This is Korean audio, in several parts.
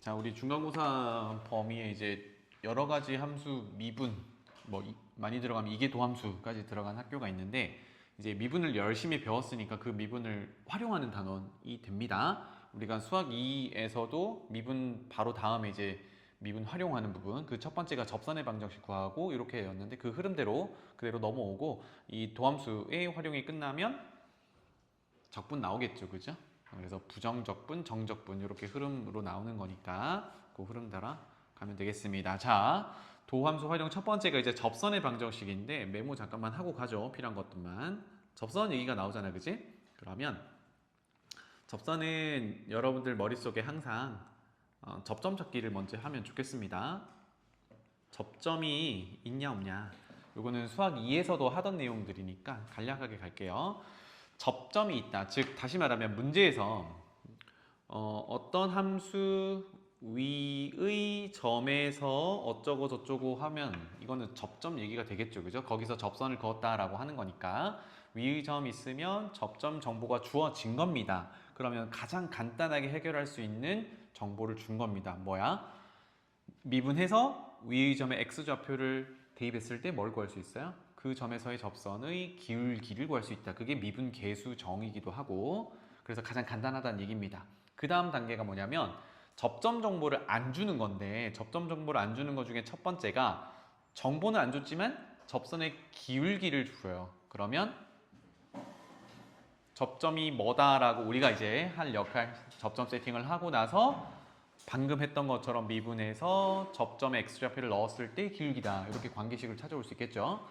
자, 우리 중간고사 범위에 이제 여러 가지 함수, 미분, 많이 들어가면 이계도함수까지 들어간 학교가 있는데 이제 미분을 열심히 배웠으니까 그 미분을 활용하는 단원이 됩니다. 우리가 수학 2에서도 미분 바로 다음에 이제 미분 활용하는 부분, 그 첫 번째가 접선의 방정식 구하고 이렇게였는데 그 흐름대로 그대로 넘어오고 이 도함수의 활용이 끝나면 적분 나오겠죠, 그죠? 그래서 부정적분, 정적분 이렇게 흐름으로 나오는 거니까 그 흐름 따라 가면 되겠습니다. 자, 도함수 활용 첫 번째가 이제 접선의 방정식인데 메모 잠깐만 하고 가죠. 필요한 것들만. 접선 얘기가 나오잖아요, 그지? 그러면 접선은 여러분들 머릿속에 항상 접점 찾기를 먼저 하면 좋겠습니다. 접점이 있냐 없냐. 요거는 수학 2에서도 하던 내용들이니까 간략하게 갈게요. 접점이 있다. 즉 다시 말하면 문제에서 어떤 함수 위의 점에서 어쩌고 저쩌고 하면 이거는 접점 얘기가 되겠죠. 그죠? 거기서 접선을 그었다라고 하는 거니까 위의 점 있으면 접점 정보가 주어진 겁니다. 그러면 가장 간단하게 해결할 수 있는 정보를 준 겁니다. 뭐야? 미분해서 위의 점에 x좌표를 대입했을 때 뭘 구할 수 있어요? 그 점에서의 접선의 기울기를 구할 수 있다. 그게 미분 계수 정이기도 하고, 그래서 가장 간단하다는 얘기입니다. 그 다음 단계가 뭐냐면 접점 정보를 안 주는 건데, 접점 정보를 안 주는 것 중에 첫 번째가 정보는 안 줬지만 접선의 기울기를 줘요. 그러면 접점이 뭐다라고 우리가 이제 할 역할, 접점 세팅을 하고 나서 방금 했던 것처럼 미분해서 접점에 x좌표를 넣었을 때 기울기다. 이렇게 관계식을 찾아올 수 있겠죠.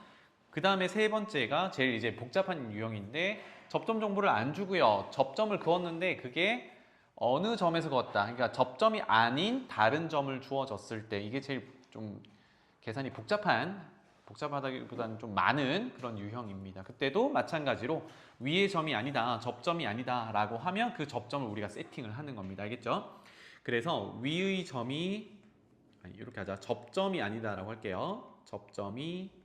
그 다음에 세 번째가 제일 이제 복잡한 유형인데 접점 정보를 안 주고요. 접점을 그었는데 그게 어느 점에서 그었다. 그러니까 접점이 아닌 다른 점을 주어졌을 때 이게 제일 좀 계산이 복잡하다기보다는 좀 많은 그런 유형입니다. 그때도 마찬가지로 위의 점이 아니다, 접점이 아니다 라고 하면 그 접점을 우리가 세팅을 하는 겁니다. 알겠죠? 그래서 위의 점이 이렇게 하자. 접점이 아니다 라고 할게요. 접점이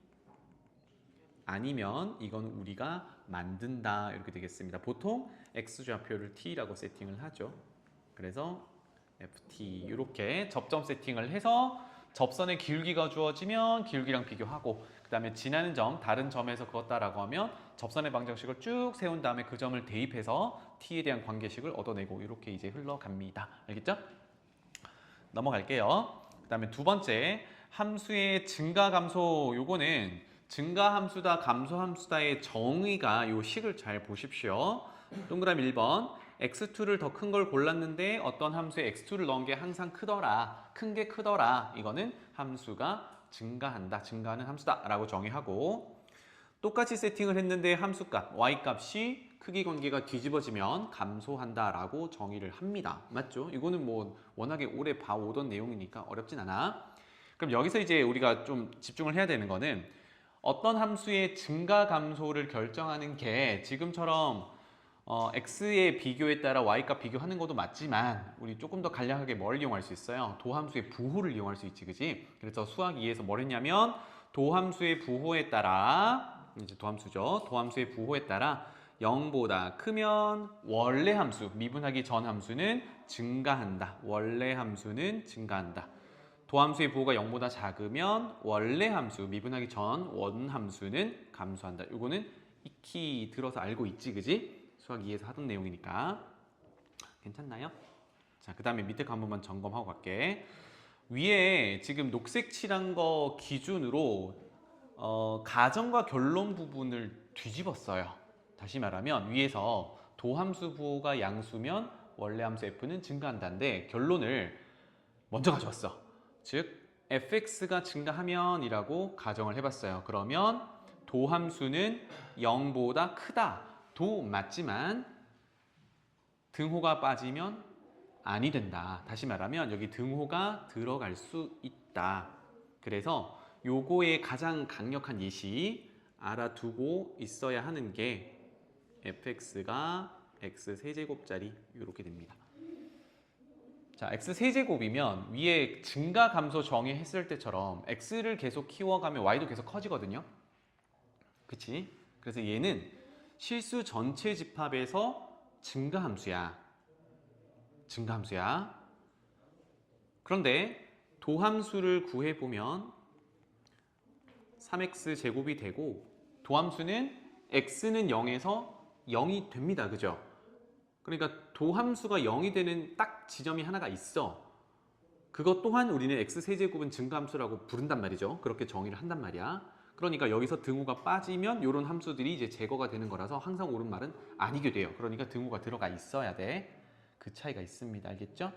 아니면 이건 우리가 만든다 이렇게 되겠습니다. 보통 x좌표를 t라고 세팅을 하죠. 그래서 ft 이렇게 접점 세팅을 해서 접선의 기울기가 주어지면 기울기랑 비교하고 그 다음에 지나는 점, 다른 점에서 그었다라고 하면 접선의 방정식을 쭉 세운 다음에 그 점을 대입해서 t에 대한 관계식을 얻어내고 이렇게 이제 흘러갑니다. 알겠죠? 넘어갈게요. 그 다음에 두 번째 함수의 증가 감소. 요거는 증가 함수다 감소 함수다의 정의가 요 식을 잘 보십시오. 동그라미 1번 x2를 더 큰 걸 골랐는데 어떤 함수에 x2를 넣은 게 항상 크더라. 큰 게 크더라. 이거는 함수가 증가한다. 증가하는 함수다 라고 정의하고 똑같이 세팅을 했는데 함수값 y값이 크기 관계가 뒤집어지면 감소한다 라고 정의를 합니다. 맞죠? 이거는 뭐 워낙에 오래 봐오던 내용이니까 어렵진 않아. 그럼 여기서 이제 우리가 좀 집중을 해야 되는 거는 어떤 함수의 증가 감소를 결정하는 게 지금처럼 x의 비교에 따라 y값 비교하는 것도 맞지만 우리 조금 더 간략하게 뭘 이용할 수 있어요? 도함수의 부호를 이용할 수 있지, 그지? 그래서 수학 2에서 뭘 했냐면 도함수의 부호에 따라 이제 도함수죠. 도함수의 부호에 따라 0보다 크면 원래 함수, 미분하기 전 함수는 증가한다. 원래 함수는 증가한다. 도함수의 부호가 0보다 작으면 원래 함수, 미분하기 전 원함수는 감소한다. 이거는 익히 들어서 알고 있지, 그지? 수학 2에서 하던 내용이니까. 괜찮나요? 자, 그 다음에 밑에 거 한 번만 점검하고 갈게. 위에 지금 녹색 칠한 거 기준으로 가정과 결론 부분을 뒤집었어요. 다시 말하면 위에서 도함수 부호가 양수면 원래 함수 f는 증가한다인데 결론을 먼저 가져왔어. 즉 fx가 증가하면 이라고 가정을 해봤어요. 그러면 도함수는 0보다 크다. 도 맞지만 등호가 빠지면 아니 된다. 다시 말하면 여기 등호가 들어갈 수 있다. 그래서 요거의 가장 강력한 예시 알아두고 있어야 하는 게 fx가 x 세제곱짜리 이렇게 됩니다. 자, x 세제곱이면 위에 증가 감소 정의했을 때처럼 x를 계속 키워가면 y도 계속 커지거든요. 그치? 그래서 얘는 실수 전체 집합에서 증가함수야. 증가함수야. 그런데 도함수를 구해보면 3x 제곱이 되고 도함수는 x는 0에서 0이 됩니다. 그죠? 그러니까 도함수가 0이 되는 딱 지점이 하나가 있어. 그것 또한 우리는 x세제곱은 증가함수라고 부른단 말이죠. 그렇게 정의를 한단 말이야. 그러니까 여기서 등호가 빠지면 이런 함수들이 이제 제거가 되는 거라서 항상 옳은 말은 아니게 돼요. 그러니까 등호가 들어가 있어야 돼. 그 차이가 있습니다. 알겠죠?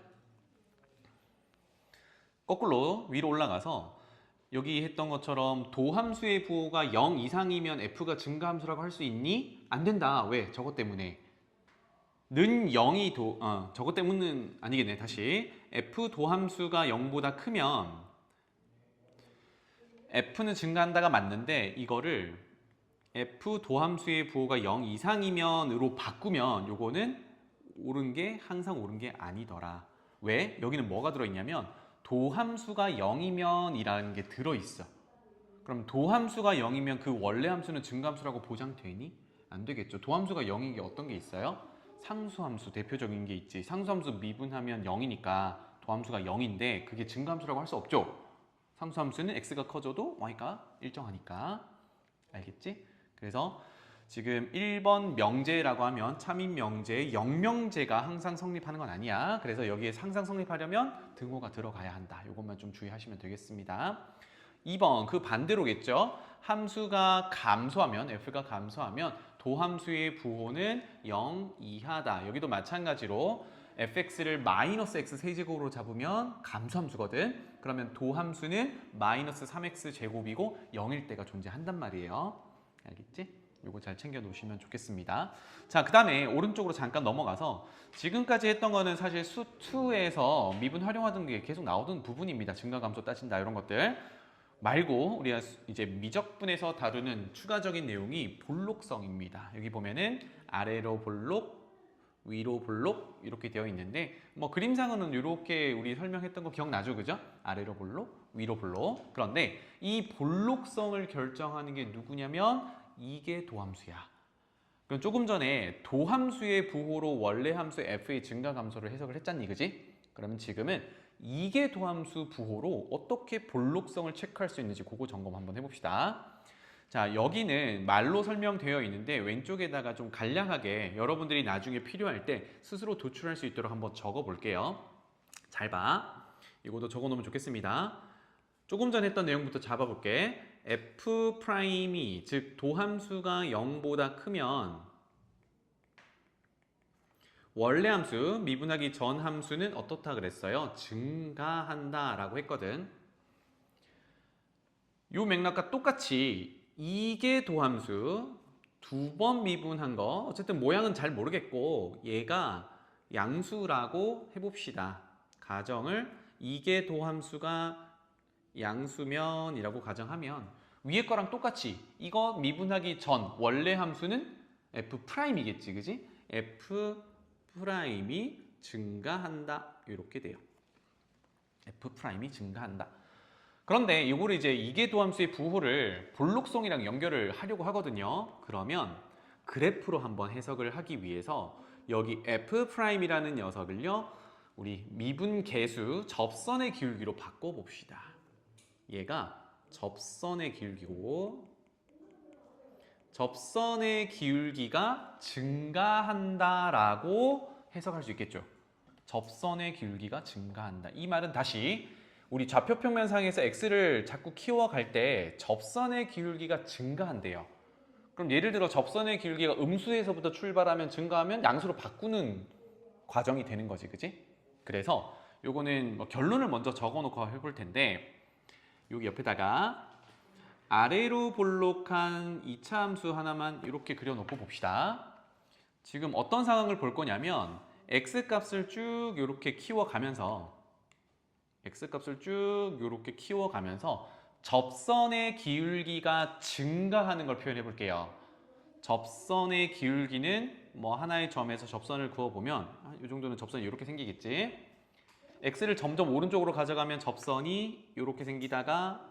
거꾸로 위로 올라가서 여기 했던 것처럼 도함수의 부호가 0 이상이면 f가 증가함수라고 할 수 있니? 안 된다. 왜? 저것 때문에. 는 0이 저것 때문은 아니겠네. 다시. f 도함수가 0보다 크면 f는 증가한다가 맞는데 이거를 f 도함수의 부호가 0 이상이면으로 바꾸면 요거는 옳은 게 항상 옳은 게 아니더라. 왜? 여기는 뭐가 들어있냐면 도함수가 0이면 이라는 게 들어있어. 그럼 도함수가 0이면 그 원래 함수는 증가함수라고 보장되니? 안 되겠죠. 도함수가 0인 게 어떤 게 있어요? 상수함수 대표적인 게 있지. 상수함수 미분하면 0이니까 도함수가 0인데 그게 증가함수라고 할 수 없죠. 상수함수는 x가 커져도 y가 일정하니까. 알겠지? 그래서 지금 1번 명제라고 하면 참인 명제, 영명제가 항상 성립하는 건 아니야. 그래서 여기에 항상 성립하려면 등호가 들어가야 한다. 이것만 좀 주의하시면 되겠습니다. 2번 그 반대로겠죠. 함수가 감소하면 f가 감소하면 도함수의 부호는 0 이하다. 여기도 마찬가지로 fx를 마이너스 x 세제곱으로 잡으면 감소함수거든. 그러면 도함수는 마이너스 3x 제곱이고 0일 때가 존재한단 말이에요. 알겠지? 요거 잘 챙겨 놓으시면 좋겠습니다. 자, 그 다음에 오른쪽으로 잠깐 넘어가서 지금까지 했던 거는 사실 수2에서 미분 활용하던 게 계속 나오던 부분입니다. 증가감소 따진다 이런 것들 말고 우리가 이제 미적분에서 다루는 추가적인 내용이 볼록성입니다. 여기 보면은 아래로 볼록, 위로 볼록 이렇게 되어 있는데 뭐 그림상으로는 이렇게 우리 설명했던 거 기억나죠? 그죠? 아래로 볼록, 위로 볼록. 그런데 이 볼록성을 결정하는 게 누구냐면 이게 도함수야. 그럼 조금 전에 도함수의 부호로 원래 함수 f의 증가감소를 해석을 했잖니, 그지? 그러면 지금은 이게 도함수 부호로 어떻게 볼록성을 체크할 수 있는지 그거 점검 한번 해봅시다. 자, 여기는 말로 설명되어 있는데 왼쪽에다가 좀 간략하게 여러분들이 나중에 필요할 때 스스로 도출할 수 있도록 한번 적어 볼게요. 잘 봐. 이것도 적어 놓으면 좋겠습니다. 조금 전 했던 내용부터 잡아볼게. f'이 즉 도함수가 0보다 크면 원래 함수, 미분하기 전 함수는 어떻다 그랬어요? 증가한다 라고 했거든. 요 맥락과 똑같이 이게 도함수 두 번 미분한 거 어쨌든 모양은 잘 모르겠고 얘가 양수라고 해봅시다. 가정을 이게 도함수가 양수면이라고 가정하면 위에 거랑 똑같이 이거 미분하기 전 원래 함수는 f'이겠지, 그지? f'이 증가한다 이렇게 돼요. f'이 증가한다. 그런데 이거를 이제 이게 도함수의 부호를 볼록성이랑 연결을 하려고 하거든요. 그러면 그래프로 한번 해석을 하기 위해서 여기 f'이라는 녀석을요 우리 미분 계수 접선의 기울기로 바꿔봅시다. 얘가 접선의 기울기고 접선의 기울기가 증가한다라고 해석할 수 있겠죠. 접선의 기울기가 증가한다. 이 말은 다시 우리 좌표평면상에서 x를 자꾸 키워갈 때 접선의 기울기가 증가한대요. 그럼 예를 들어 접선의 기울기가 음수에서부터 출발하면 증가하면 양수로 바꾸는 과정이 되는 거지, 그지? 그래서 요거는 뭐 결론을 먼저 적어놓고 해볼 텐데 여기 옆에다가 아래로 볼록한 2차 함수 하나만 이렇게 그려놓고 봅시다. 지금 어떤 상황을 볼 거냐면 x값을 쭉 이렇게 키워가면서 접선의 기울기가 증가하는 걸 표현해 볼게요. 접선의 기울기는 뭐 하나의 점에서 접선을 그어보면 이 정도는 접선이 이렇게 생기겠지. x를 점점 오른쪽으로 가져가면 접선이 이렇게 생기다가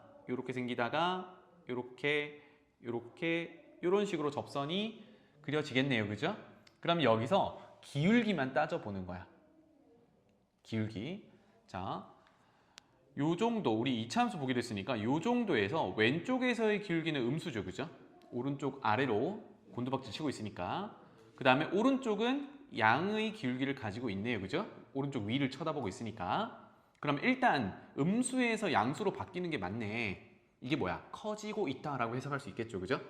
이렇게 이런 식으로 접선이 그려지겠네요. 그죠? 그럼 여기서 기울기만 따져보는 거야. 기울기. 자, 요 정도 우리 이차함수 보기로 했으니까 요 정도에서 왼쪽에서의 기울기는 음수죠, 그죠? 오른쪽 아래로 곤두박질 치고 있으니까. 그 다음에 오른쪽은 양의 기울기를 가지고 있네요, 그죠? 오른쪽 위를 쳐다보고 있으니까. 그럼 일단 음수에서 양수로 바뀌는 게 맞네. 이게 뭐야? 커지고 있다라고 해석할 수 있겠죠, 그죠?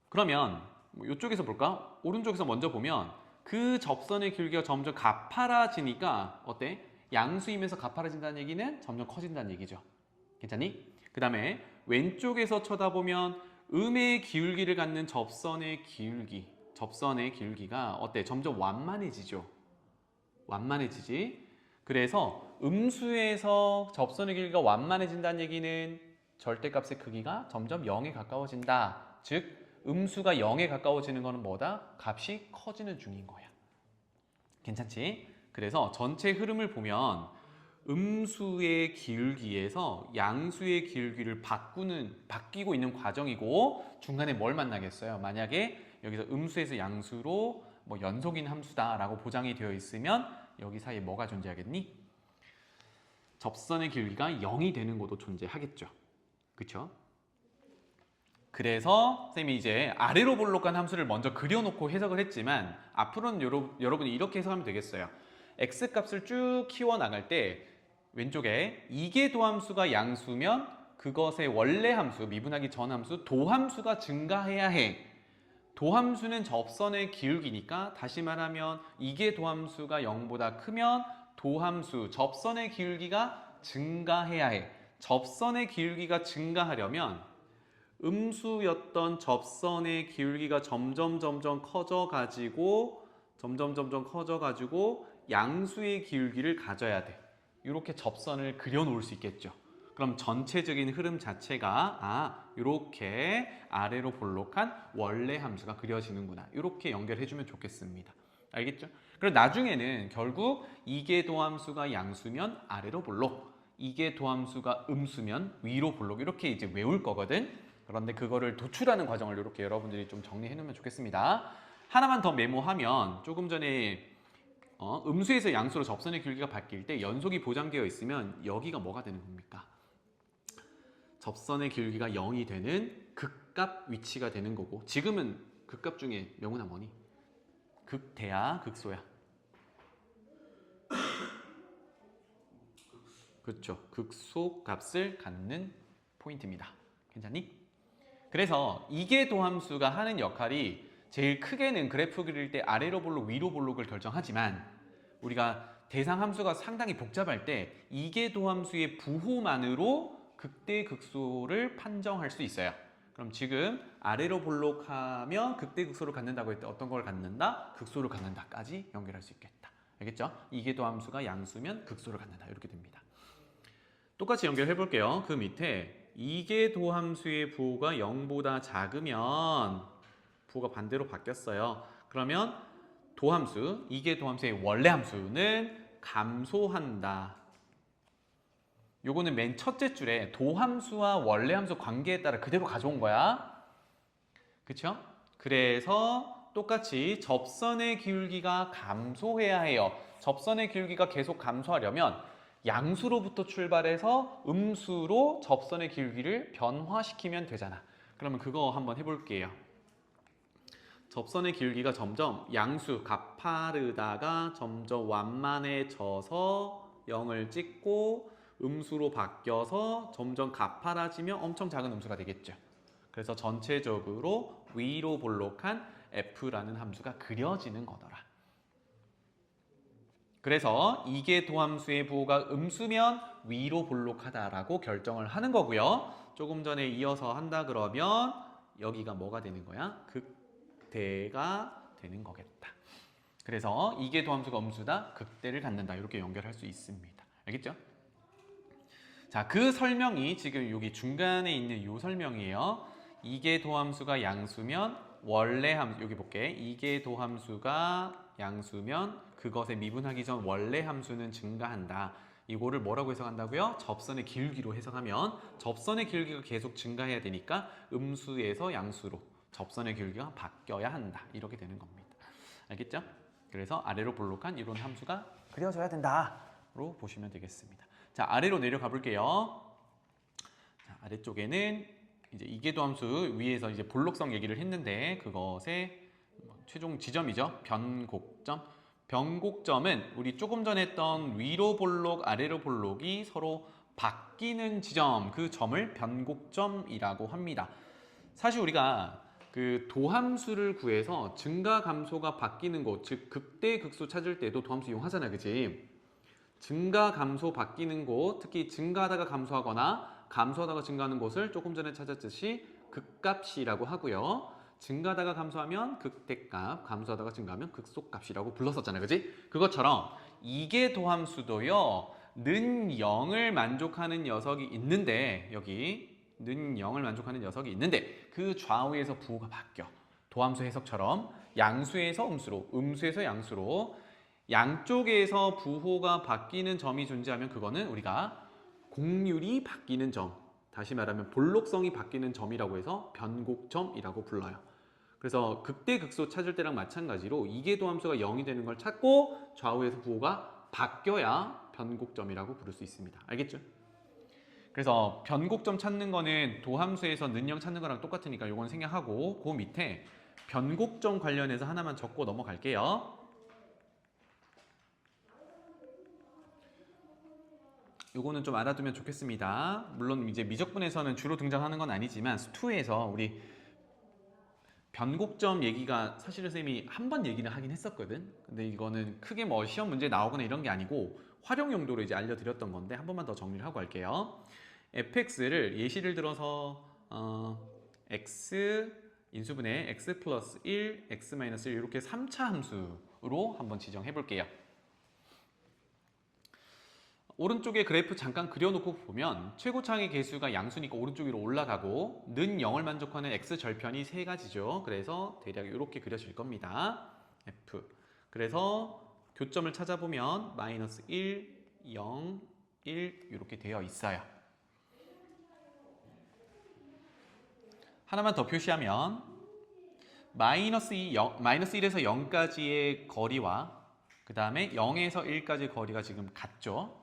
그러면 뭐 이쪽에서 볼까? 오른쪽에서 먼저 보면 그 접선의 기울기가 점점 가파라지니까 어때? 양수이면서 가파라진다는 얘기는 점점 커진다는 얘기죠. 괜찮니? 그 다음에 왼쪽에서 쳐다보면 음의 기울기를 갖는 접선의 기울기가 어때? 점점 완만해지죠. 완만해지지. 그래서 음수에서 접선의 길이가 완만해진다는 얘기는 절대값의 크기가 점점 0에 가까워진다. 즉 음수가 0에 가까워지는 것은 뭐다? 값이 커지는 중인 거야. 괜찮지? 그래서 전체 흐름을 보면 음수의 기울기에서 양수의 기울기를 바뀌고 있는 과정이고 중간에 뭘 만나겠어요? 만약에 여기서 음수에서 양수로 뭐 연속인 함수다라고 보장이 되어 있으면 여기 사이에 뭐가 존재하겠니? 접선의 기울기가 0이 되는 것도 존재하겠죠. 그렇죠? 그래서 쌤이 이제 아래로 볼록한 함수를 먼저 그려놓고 해석을 했지만 앞으로는 여러분이 이렇게 해석하면 되겠어요. x값을 쭉 키워나갈 때 왼쪽에 이계도함수가 양수면 그것의 원래 함수, 미분하기 전 함수, 도함수가 증가해야 해. 도함수는 접선의 기울기니까 다시 말하면 이계도함수가 0보다 크면 도함수, 접선의 기울기가 증가해야 해. 접선의 기울기가 증가하려면 음수였던 접선의 기울기가 점점 커져가지고 양수의 기울기를 가져야 돼. 이렇게 접선을 그려놓을 수 있겠죠. 그럼 전체적인 흐름 자체가 이렇게 아래로 볼록한 원래 함수가 그려지는구나. 이렇게 연결해주면 좋겠습니다. 알겠죠? 그리고 나중에는 결국 이계도함수가 양수면 아래로 볼록, 이계도함수가 음수면 위로 볼록 이렇게 이제 외울 거거든. 그런데 그거를 도출하는 과정을 이렇게 여러분들이 좀 정리해 놓으면 좋겠습니다. 하나만 더 메모하면 조금 전에 음수에서 양수로 접선의 기울기가 바뀔 때 연속이 보장되어 있으면 여기가 뭐가 되는 겁니까? 접선의 기울기가 0이 되는 극값 위치가 되는 거고 지금은 극값 중에 명훈아 뭐니? 극대야, 극소야? 그렇죠. 극소 값을 갖는 포인트입니다. 괜찮니? 그래서 이계도함수가 하는 역할이 제일 크게는 그래프 그릴 때 아래로 볼록, 위로 볼록을 결정하지만 우리가 대상 함수가 상당히 복잡할 때 이계도함수의 부호만으로 극대, 극소를 판정할 수 있어요. 그럼 지금 아래로 볼록하면 극대, 극소를 갖는다고 했을 때 어떤 걸 갖는다? 극소를 갖는다까지 연결할 수 있겠다. 알겠죠? 이계도함수가 양수면 극소를 갖는다. 이렇게 됩니다. 똑같이 연결해 볼게요. 그 밑에 이계도함수의 부호가 0보다 작으면 부호가 반대로 바뀌었어요. 그러면 도함수, 이계도함수의 원래 함수는 감소한다. 요거는 맨 첫째 줄에 도함수와 원래 함수 관계에 따라 그대로 가져온 거야. 그쵸? 그래서 똑같이 접선의 기울기가 감소해야 해요. 접선의 기울기가 계속 감소하려면 양수로부터 출발해서 음수로 접선의 기울기를 변화시키면 되잖아. 그러면 그거 한번 해볼게요. 접선의 기울기가 점점 양수 가파르다가 점점 완만해져서 0을 찍고 음수로 바뀌어서 점점 가파라지면 엄청 작은 음수가 되겠죠. 그래서 전체적으로 위로 볼록한 f라는 함수가 그려지는 거더라. 그래서 이계도함수의 부호가 음수면 위로 볼록하다라고 결정을 하는 거고요. 조금 전에 이어서 한다 그러면 여기가 뭐가 되는 거야? 극대가 되는 거겠다. 그래서 이계도함수가 음수다, 극대를 갖는다 이렇게 연결할 수 있습니다. 알겠죠? 자, 그 설명이 지금 여기 중간에 있는 이 설명이에요. 이계도함수가 양수면 원래 함수, 여기 볼게. 이계도함수가 양수면 그것의 미분하기 전 원래 함수는 증가한다. 이거를 뭐라고 해석한다고요? 접선의 기울기로 해석하면 접선의 기울기가 계속 증가해야 되니까 음수에서 양수로 접선의 기울기가 바뀌어야 한다. 이렇게 되는 겁니다. 알겠죠? 그래서 아래로 볼록한 이런 함수가 그려져야 된다로 보시면 되겠습니다. 자, 아래로 내려가 볼게요. 자, 아래쪽에는 이제 이계도함수 위에서 이제 볼록성 얘기를 했는데 그것의 최종 지점이죠. 변곡점. 변곡점은 우리 조금 전에 했던 위로 볼록, 아래로 볼록이 서로 바뀌는 지점, 그 점을 변곡점이라고 합니다. 사실 우리가 그 도함수를 구해서 증가 감소가 바뀌는 곳, 즉 극대 극소 찾을 때도 도함수 이용하잖아요, 그치? 증가 감소 바뀌는 곳, 특히 증가하다가 감소하거나 감소하다가 증가하는 곳을 조금 전에 찾았듯이 극값이라고 하고요. 증가하다가 감소하면 극대값, 감소하다가 증가하면 극소값이라고 불렀었잖아요, 그치? 그것처럼 이계 도함수도요, 는 0을 만족하는 녀석이 있는데, 여기 는 0을 만족하는 녀석이 있는데 그 좌우에서 부호가 바뀌어. 도함수 해석처럼 양수에서 음수로, 음수에서 양수로 양쪽에서 부호가 바뀌는 점이 존재하면 그거는 우리가 곡률이 바뀌는 점, 다시 말하면 볼록성이 바뀌는 점이라고 해서 변곡점이라고 불러요. 그래서 극대 극소 찾을 때랑 마찬가지로 이계도함수가 0이 되는 걸 찾고 좌우에서 부호가 바뀌어야 변곡점이라고 부를 수 있습니다. 알겠죠? 그래서 변곡점 찾는 거는 도함수에서 는0 찾는 거랑 똑같으니까 요건 생략하고 그 밑에 변곡점 관련해서 하나만 적고 넘어갈게요. 요거는 좀 알아두면 좋겠습니다. 물론 이제 미적분에서는 주로 등장하는 건 아니지만 수투에서 우리 변곡점 얘기가 사실은 쌤이 한 번 얘기는 하긴 했었거든. 근데 이거는 크게 뭐 시험 문제 나오거나 이런 게 아니고 활용 용도로 이제 알려드렸던 건데 한 번만 더 정리를 하고 갈게요. fx를 예시를 들어서 x 인수분해 x 플러스 1, x 마이너스 1 이렇게 3차 함수로 한번 지정해 볼게요. 오른쪽에 그래프 잠깐 그려놓고 보면 최고차의 개수가 양수니까 오른쪽 위로 올라가고 는 0을 만족하는 x 절편이 세 가지죠. 그래서 대략 이렇게 그려질 겁니다. f. 그래서 교점을 찾아보면 마이너스 1, 0, 1 이렇게 되어 있어요. 하나만 더 표시하면 마이너스 1에서 0까지의 거리와 그 다음에 0에서 1까지 거리가 지금 같죠.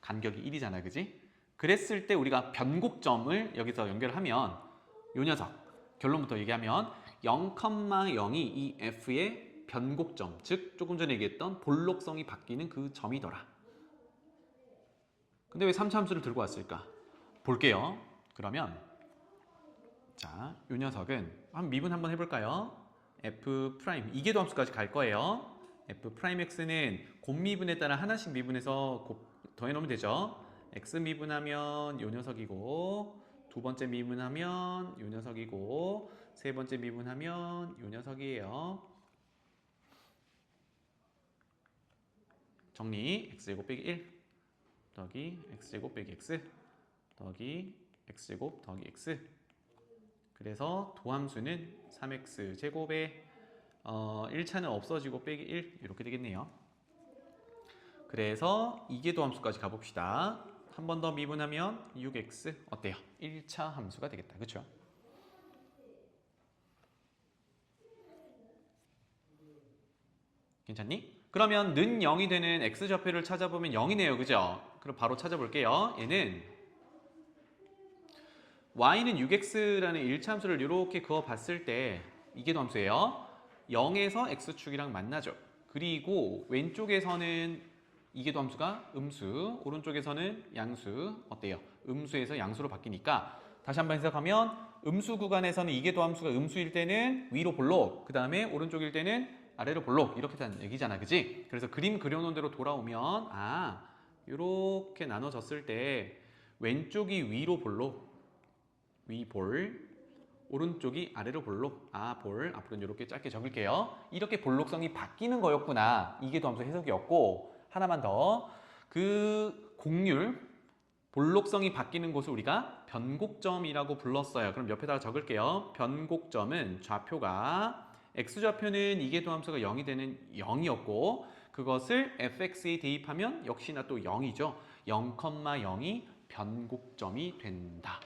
간격이 1이잖아요, 그지? 그랬을 때 우리가 변곡점을 여기서 연결하면 요 녀석, 결론부터 얘기하면 0,0이 이 f의 변곡점, 즉 조금 전에 얘기했던 볼록성이 바뀌는 그 점이더라. 근데 왜 3차 함수를 들고 왔을까? 볼게요. 그러면 자, 요 녀석은 미분 한번 해볼까요? f 프라임, 이계도 함수까지 갈 거예요. f 프라임 x는 곱미분에 따라 하나씩 미분해서 더해놓으면 되죠. x 미분하면 요 녀석이고 두 번째 미분하면 요 녀석이고 세 번째 미분하면 요 녀석이에요. 정리. x제곱 빼기 1 더하기 x제곱 빼기 x 더하기 x제곱 더하기 x. 그래서 도함수는 3x 제곱에 1차는 없어지고 빼기 1 이렇게 되겠네요. 그래서 이계도 함수까지 가봅시다. 한 번 더 미분하면 6x 어때요? 1차 함수가 되겠다. 그렇죠? 괜찮니? 그러면 는 0이 되는 x좌표를 찾아보면 0이네요. 그죠? 그럼 바로 찾아볼게요. 얘는 y는 6x라는 1차 함수를 이렇게 그어봤을 때 이계도 함수예요. 0에서 x축이랑 만나죠. 그리고 왼쪽에서는 이계도 함수가 음수, 오른쪽에서는 양수. 어때요? 음수에서 양수로 바뀌니까 다시 한번 해석하면 음수 구간에서는 이계도 함수가 음수일 때는 위로 볼록, 그 다음에 오른쪽일 때는 아래로 볼록 이렇게 되는 얘기잖아, 그지? 그래서 그림 그려놓은 대로 돌아오면 이렇게 나눠졌을 때 왼쪽이 위로 볼록, 위볼, 오른쪽이 아래로 볼록, 볼. 앞으로는 이렇게 짧게 적을게요. 이렇게 볼록성이 바뀌는 거였구나. 이계도 함수 해석이었고, 하나만 더. 그 곡률, 볼록성이 바뀌는 곳을 우리가 변곡점이라고 불렀어요. 그럼 옆에다가 적을게요. 변곡점은 좌표가 x좌표는 이계도 함수가 0이 되는 0이었고 그것을 fx에 대입하면 역시나 또 0이죠. 0,0이 변곡점이 된다.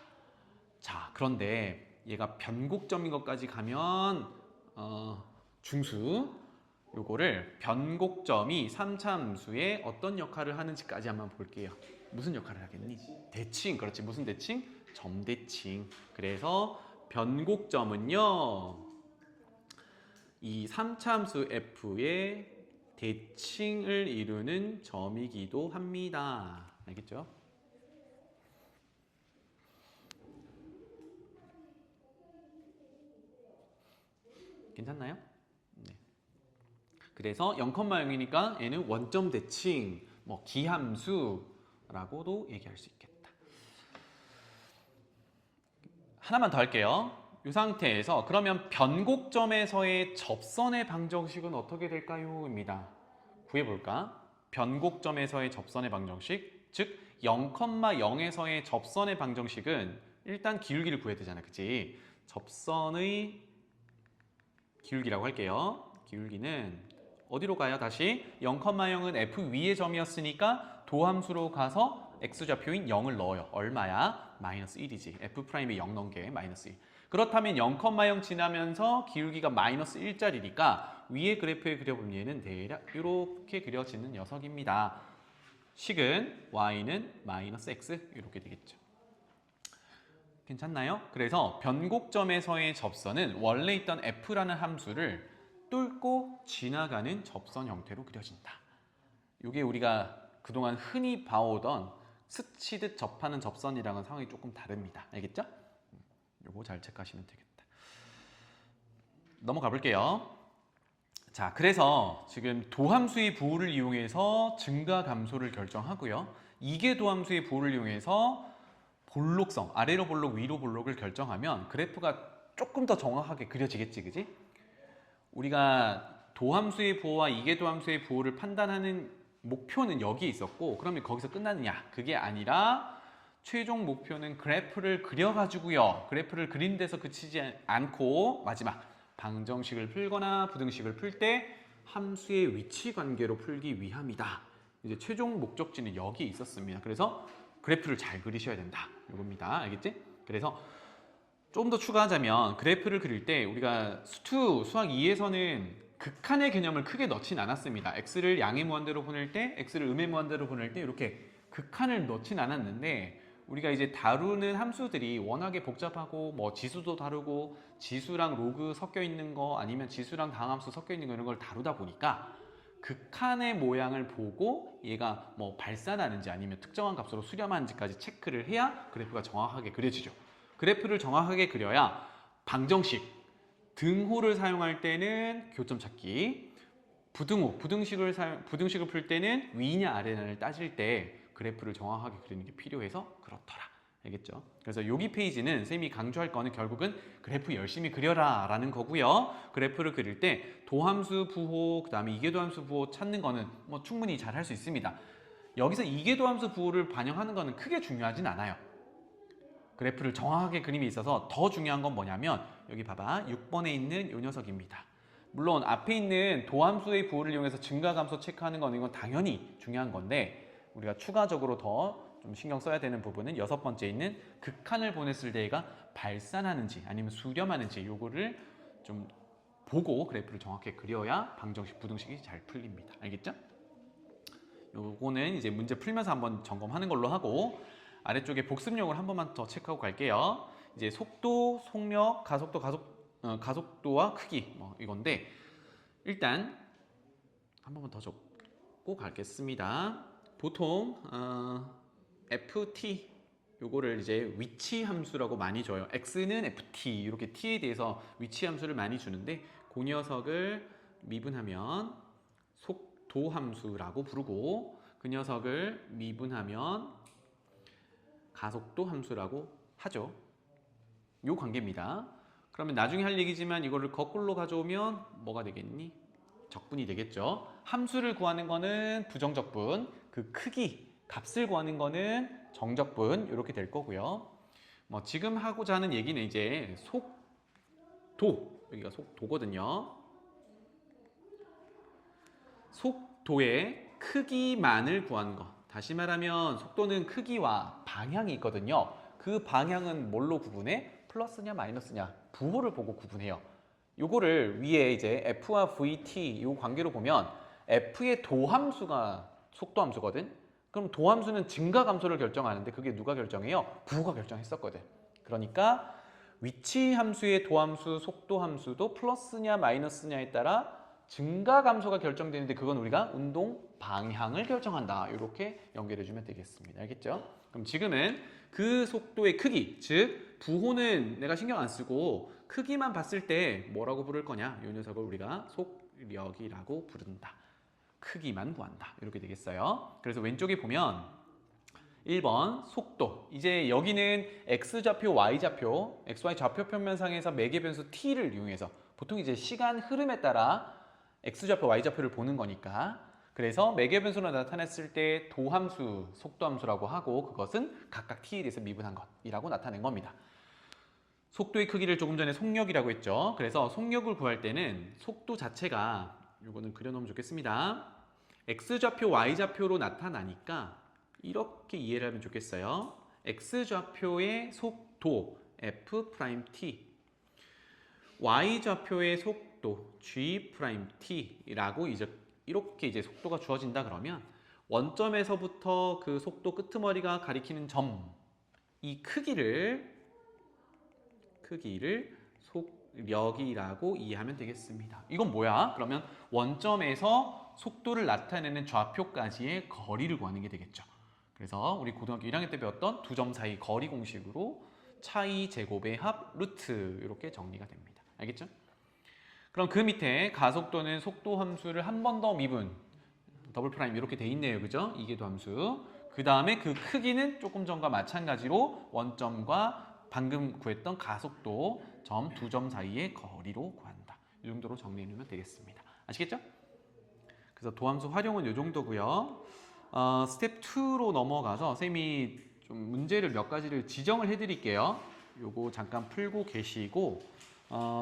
자, 그런데 얘가 변곡점인 것까지 가면 중수, 요거를 변곡점이 3차 함수에 어떤 역할을 하는지까지 한번 볼게요. 무슨 역할을 하겠니? 대칭. 그렇지. 무슨 대칭? 점대칭. 그래서 변곡점은요. 이 3차 함수 f의 대칭을 이루는 점이기도 합니다. 알겠죠? 괜찮나요? 네. 그래서 0,0이니까 얘는 원점 대칭, 뭐 기함수라고도 얘기할 수 있겠다. 하나만 더 할게요. 이 상태에서 그러면 변곡점에서의 접선의 방정식은 어떻게 될까요? 입니다. 구해볼까? 변곡점에서의 접선의 방정식, 즉 0,0에서의 접선의 방정식은 일단 기울기를 구해야 되잖아, 그치? 접선의 기울기라고 할게요. 기울기는 어디로 가요? 다시 0,0은 f 위의 점이었으니까 도함수로 가서 x좌표인 0을 넣어요. 얼마야? 마이너스 1이지. f'에 0 넣은 게 마이너스 1. 그렇다면 0,0 지나면서 기울기가 마이너스 1짜리니까 위에 그래프에 그려보면 얘는 대략 이렇게 그려지는 녀석입니다. 식은 y는 마이너스 x 이렇게 되겠죠. 괜찮나요? 그래서 변곡점에서의 접선은 원래 있던 f라는 함수를 뚫고 지나가는 접선 형태로 그려진다. 이게 우리가 그동안 흔히 봐오던 스치듯 접하는 접선이랑은 상황이 조금 다릅니다. 알겠죠? 요거 잘 체크하시면 되겠다. 넘어가 볼게요. 자, 그래서 지금 도함수의 부호를 이용해서 증가 감소를 결정하고요. 이계 도함수의 부호를 이용해서 볼록성, 아래로 볼록, 위로 볼록을 결정하면 그래프가 조금 더 정확하게 그려지겠지, 그지? 우리가 도함수의 부호와 이계도함수의 부호를 판단하는 목표는 여기에 있었고, 그러면 거기서 끝나느냐? 그게 아니라 최종 목표는 그래프를 그려가지고요. 그래프를 그린 데서 그치지 않고 마지막 방정식을 풀거나 부등식을 풀 때 함수의 위치 관계로 풀기 위함이다. 이제 최종 목적지는 여기에 있었습니다. 그래서 그래프를 잘 그리셔야 된다. 이겁니다. 알겠지? 그래서 좀 더 추가하자면 그래프를 그릴 때 우리가 수학 2에서는 극한의 개념을 크게 넣진 않았습니다. x를 양의 무한대로 보낼 때, x를 음의 무한대로 보낼 때 이렇게 극한을 넣진 않았는데 우리가 이제 다루는 함수들이 워낙에 복잡하고 뭐 지수도 다루고 지수랑 로그 섞여 있는 거 아니면 지수랑 다항함수 섞여 있는 거 이런 걸 다루다 보니까 극한의 모양을 보고 얘가 뭐 발산하는지 아니면 특정한 값으로 수렴하는지까지 체크를 해야 그래프가 정확하게 그려지죠. 그래프를 정확하게 그려야 방정식, 등호를 사용할 때는 교점 찾기, 부등식을 풀 때는 위냐 아래냐를 따질 때 그래프를 정확하게 그리는 게 필요해서 그렇더라. 알겠죠? 그래서 여기 페이지는 쌤이 강조할 거는 결국은 그래프 열심히 그려라 라는 거고요. 그래프를 그릴 때 도함수 부호, 그 다음에 이계도함수 부호 찾는 거는 뭐 충분히 잘 할 수 있습니다. 여기서 이계도함수 부호를 반영하는 거는 크게 중요하진 않아요. 그래프를 정확하게 그림에 있어서 더 중요한 건 뭐냐면 여기 봐봐 6번에 있는 이 녀석입니다. 물론 앞에 있는 도함수의 부호를 이용해서 증가감소 체크하는 건 이건 당연히 중요한 건데 우리가 추가적으로 더 좀 신경 써야 되는 부분은 6번째 있는 극한을 보냈을 때 얘가 발산하는지 아니면 수렴하는지 요거를 좀 보고 그래프를 정확하게 그려야 방정식, 부등식이 잘 풀립니다. 알겠죠? 요거는 이제 문제 풀면서 한번 점검하는 걸로 하고 아래쪽에 복습용을 한 번만 더 체크하고 갈게요. 이제 속도, 속력, 가속도와 크기 뭐 이건데 일단 한 번만 더 적고 가겠습니다. 보통 ft 요거를 이제 위치 함수라고 많이 줘요. x는 ft 이렇게 t에 대해서 위치 함수를 많이 주는데 그 녀석을 미분하면 속도 함수라고 부르고 그 녀석을 미분하면 가속도 함수라고 하죠. 요 관계입니다. 그러면 나중에 할 얘기지만 이거를 거꾸로 가져오면 뭐가 되겠니? 적분이 되겠죠. 함수를 구하는 거는 부정적분, 그 크기, 값을 구하는 거는 정적분 이렇게 될 거고요. 뭐 지금 하고자 하는 얘기는 이제 속도, 여기가 속도거든요. 속도의 크기만을 구하는 거. 다시 말하면 속도는 크기와 방향이 있거든요. 그 방향은 뭘로 구분해? 플러스냐 마이너스냐 부호를 보고 구분해요. 요거를 위에 이제 F와 VT 요 관계로 보면 F의 도함수가 속도함수거든. 그럼 도함수는 증가 감소를 결정하는데 그게 누가 결정해요? 부호가 결정했었거든. 그러니까 위치 함수의 도함수, 속도 함수도 플러스냐 마이너스냐에 따라 증가 감소가 결정되는데 그건 우리가 운동 방향을 결정한다. 이렇게 연결해 주면 되겠습니다. 알겠죠? 그럼 지금은 그 속도의 크기, 즉 부호는 내가 신경 안 쓰고 크기만 봤을 때 뭐라고 부를 거냐? 이 녀석을 우리가 속력이라고 부른다. 크기만 구한다. 이렇게 되겠어요. 그래서 왼쪽에 보면 1번 속도. 이제 여기는 X좌표, Y좌표, XY 좌표 평면상에서 매개 변수 T를 이용해서 보통 이제 시간 흐름에 따라 X좌표, Y좌표를 보는 거니까 그래서 매개 변수로 나타냈을 때 도함수, 속도함수라고 하고 그것은 각각 T에 대해서 미분한 것이라고 나타낸 겁니다. 속도의 크기를 조금 전에 속력이라고 했죠. 그래서 속력을 구할 때는 속도 자체가 이거는 그려놓으면 좋겠습니다. X좌표, Y좌표로 나타나니까 이렇게 이해를 하면 좋겠어요. X좌표의 속도 F'T, Y좌표의 속도 G'T라고 이렇게 이제 속도가 주어진다 그러면 원점에서부터 그 속도 끄트머리가 가리키는 점, 이 크기를 속력이라고 이해하면 되겠습니다. 이건 뭐야? 그러면 원점에서 속도를 나타내는 좌표까지의 거리를 구하는 게 되겠죠. 그래서 우리 고등학교 1학년 때 배웠던 두 점 사이 거리 공식으로 차이 제곱의 합 루트 이렇게 정리가 됩니다. 알겠죠? 그럼 그 밑에 가속도는 속도 함수를 한 번 더 미분 더블 프라임 이렇게 돼 있네요. 그죠? 이계도 함수. 그 다음에 그 크기는 조금 전과 마찬가지로 원점과 방금 구했던 가속도 점 두 점 사이의 거리로 구한다. 이 정도로 정리해 놓으면 되겠습니다. 아시겠죠? 그래서 도함수 활용은 이 정도고요. 스텝 2로 넘어가서 쌤이 좀 문제를 몇 가지를 지정을 해드릴게요. 요거 잠깐 풀고 계시고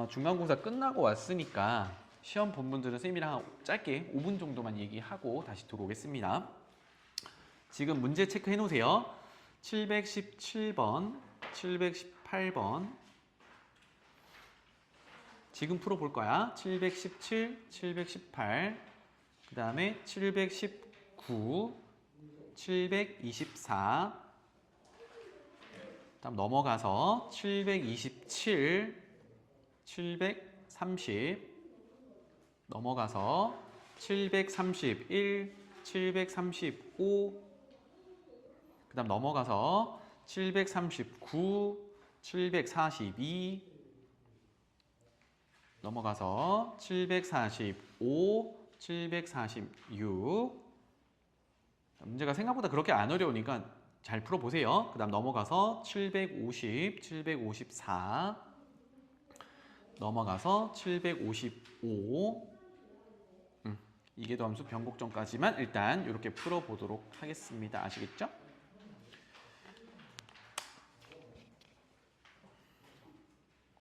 중간고사 끝나고 왔으니까 시험 본 분들은 쌤이랑 짧게 5분 정도만 얘기하고 다시 들어오겠습니다. 지금 문제 체크해 놓으세요. 717번, 718번 지금 풀어볼 거야. 717, 718 그 다음에 719, 724 다음 넘어가서 727, 730 넘어가서 731, 735 그 다음 넘어가서 739, 742 넘어가서 745, 746 문제가 생각보다 그렇게 안 어려우니까 잘 풀어보세요. 그 다음 넘어가서 750, 754 넘어가서 755 이계도 함수 변곡점까지만 일단 이렇게 풀어보도록 하겠습니다. 아시겠죠?